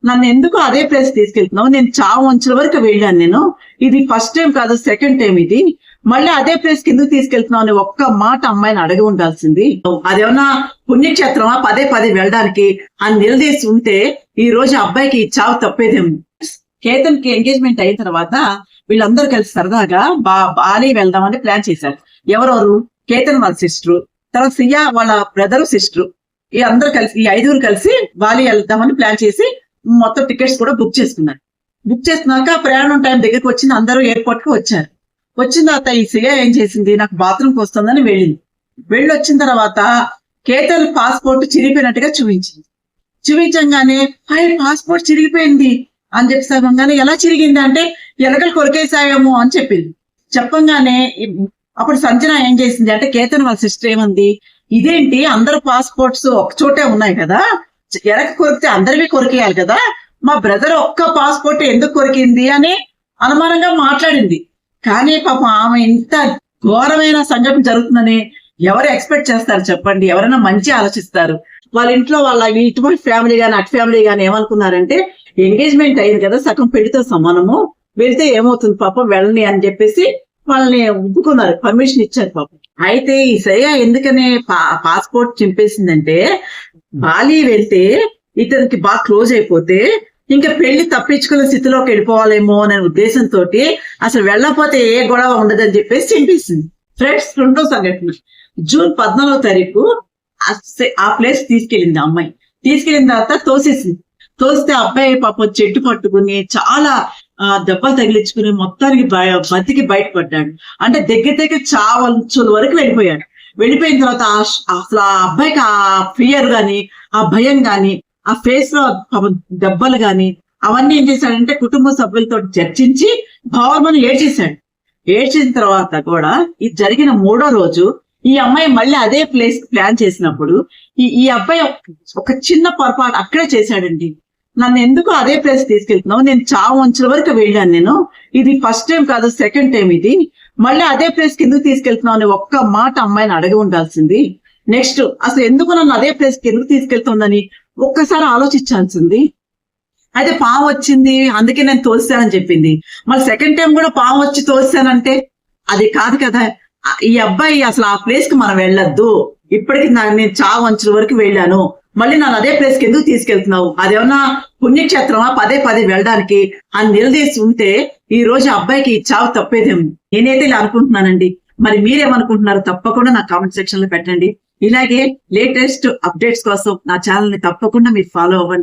నన్ను ఎందుకు అదే ప్లేస్ తీసుకెళ్తున్నావు? నేను చావు అంచుల వరకు వెళ్ళాను. నేను ఇది ఫస్ట్ టైం కాదు, సెకండ్ టైం ఇది. మళ్ళీ అదే ప్లేస్ కి ఎందుకు తీసుకెళ్తున్నావు అని ఒక్క మాట అమ్మాయిని అడగి ఉండాల్సింది. అదేమన్నా పుణ్యక్షేత్రమా పదే పదే వెళ్ళడానికి అని నిలదీసి ఉంటే ఈ రోజు అబ్బాయికి చావు తప్పేదేమో. కేతన్ కి ఎంగేజ్మెంట్ అయిన తర్వాత వీళ్ళందరూ కలిసి సరదాగా బాలి వెళ్దామని ప్లాన్ చేశారు. ఎవరెవరు? కేతన్ వాళ్ళ సిస్టర్, తర్వాత సియా వాళ్ళ బ్రదర్ సిస్టర్, ఈ అందరూ కలిసి, ఈ 5 కలిసి బాలి వెళ్దామని ప్లాన్ చేసి మొత్తం టికెట్స్ కూడా బుక్ చేసుకున్నారు. బుక్ చేసుకున్నాక ప్రయాణం టైం దగ్గరికి వచ్చింది. అందరూ ఎయిర్పోర్ట్ కి వచ్చారు. వచ్చిన తర్వాత ఈ సియా ఏం చేసింది, నాకు బాత్రూమ్కి వస్తుందని వెళ్ళింది. వెళ్ళి వచ్చిన తర్వాత కేతన్ పాస్పోర్ట్ చిరిగిపోయినట్టుగా చూపించంగానే పాస్పోర్ట్ చిరిగిపోయింది అని చెప్పి ఎలా చిరిగింది అంటే ఎలకలు కొరికేసాయేమో అని చెప్పింది. చెప్పంగానే అప్పుడు సంజన ఏం చేసింది అంటే కేతన్ వాళ్ళ సిస్టర్ ఏమంది, ఇదేంటి అందరు పాస్పోర్ట్స్ ఒక చోటే ఉన్నాయి కదా, ఎలక కొరికితే అందరివి కొరికేయాలి కదా, మా బ్రదర్ ఒక్క పాస్పోర్ట్ ఎందుకు కొరికింది అని అనుమానంగా మాట్లాడింది. కానీ పాపం ఆమె ఇంత ఘోరమైన సంఘటన జరుగుతుందని ఎవరు ఎక్స్పెక్ట్ చేస్తారు చెప్పండి? ఎవరైనా మంచి ఆలోచిస్తారు? వాళ్ళ ఇంట్లో వాళ్ళ ఇటువంటి ఫ్యామిలీ గాని అటు ఫ్యామిలీ గాని ఏమనుకున్నారంటే ఎంగేజ్మెంట్ అయింది కదా, సగం పెళ్లితో సమానము, వెళ్తే ఏమవుతుంది పాపం, వెళ్ళని అని చెప్పేసి వాళ్ళని ఒప్పుకున్నారు, పర్మిషన్ ఇచ్చారు పాపం. అయితే ఈ సయ్య ఎందుకనే పాస్పోర్ట్ చింపేసిందంటే బాలి వెళ్తే ఇతనికి బాగా క్లోజ్ అయిపోతే ఇంకా పెళ్లి తప్పించుకునే స్థితిలోకి వెళ్ళిపోవాలేమో అనే ఉద్దేశంతో అసలు వెళ్ళకపోతే ఏ గొడవ ఉండదని చెప్పేసి చింపేసింది. ఫ్రెండ్స్, రెండో సంఘటన జూన్ 14వ తారీఖు ఆ ప్లేస్ తీసుకెళ్ళింది అమ్మాయి. తీసుకెళ్ళిన తర్వాత తోస్తే అబ్బాయి పాపం చెట్టు పట్టుకుని చాలా దెబ్బలు తగిలించుకుని మొత్తానికి బతికి బయటపడ్డాడు. అంటే దగ్గర చావంచుల వరకు వెళ్ళిపోయాడు. వెళ్ళిపోయిన తర్వాత అసలు ఆ అబ్బాయికి ఆ ఫియర్ గాని, ఆ భయం గాని, ఆ ఫేస్ లో దెబ్బలు గాని అవన్నీ ఏం చేశాడంటే కుటుంబ సభ్యులతో చర్చించి భావమని ఏడ్చేశాడు. ఏడ్చిన తర్వాత కూడా ఇది జరిగిన 3వ రోజు ఈ అమ్మాయి మళ్ళీ అదే ప్లేస్ ప్లాన్ చేసినప్పుడు ఈ అబ్బాయి ఒక చిన్న పొరపాటు అక్కడే చేశాడండి. నన్ను ఎందుకు అదే ప్లేస్ తీసుకెళ్తున్నావు? నేను చావు అంచుల వరకు వెళ్ళాను. నేను ఇది ఫస్ట్ టైం కాదు, సెకండ్ టైం ఇది. మళ్ళీ అదే ప్లేస్ కి ఎందుకు తీసుకెళ్తున్నావు అని ఒక్క మాట అమ్మాయిని అడగి ఉండాల్సింది. నెక్స్ట్ అసలు ఎందుకు నన్ను అదే ప్లేస్ కి ఎందుకు తీసుకెళ్తుందని ఒక్కసారి ఆలోచించాల్సింది. అయితే పాము వచ్చింది అందుకే నేను తోస్తానని చెప్పింది. మళ్ళీ సెకండ్ టైం కూడా పాము వచ్చి తోస్తానంటే అది కాదు కదా. ఈ అబ్బాయి అసలు ఆ ప్లేస్ కి మనం వెళ్ళొద్దు, ఇప్పటికి నేను చావు అంచుల వరకు వెళ్ళాను, మళ్ళీ నన్ను అదే ప్లేస్ కి ఎందుకు తీసుకెళ్తున్నావు? అదేమన్నా పుణ్యక్షేత్రమా పదే పదే వెళ్ళడానికి అని నిలదీసి ఉంటే ఈ రోజు అబ్బాయికి చావు తప్పేదేమో. నేనైతే ఇలా అనుకుంటున్నానండి. మరి మీరేమనుకుంటున్నారు? తప్పకుండా నా కామెంట్ సెక్షన్ లో పెట్టండి. ఇలాగే లేటెస్ట్ అప్డేట్స్ కోసం నా ఛానల్ ని తప్పకుండా మీరు ఫాలో అవ్వండి.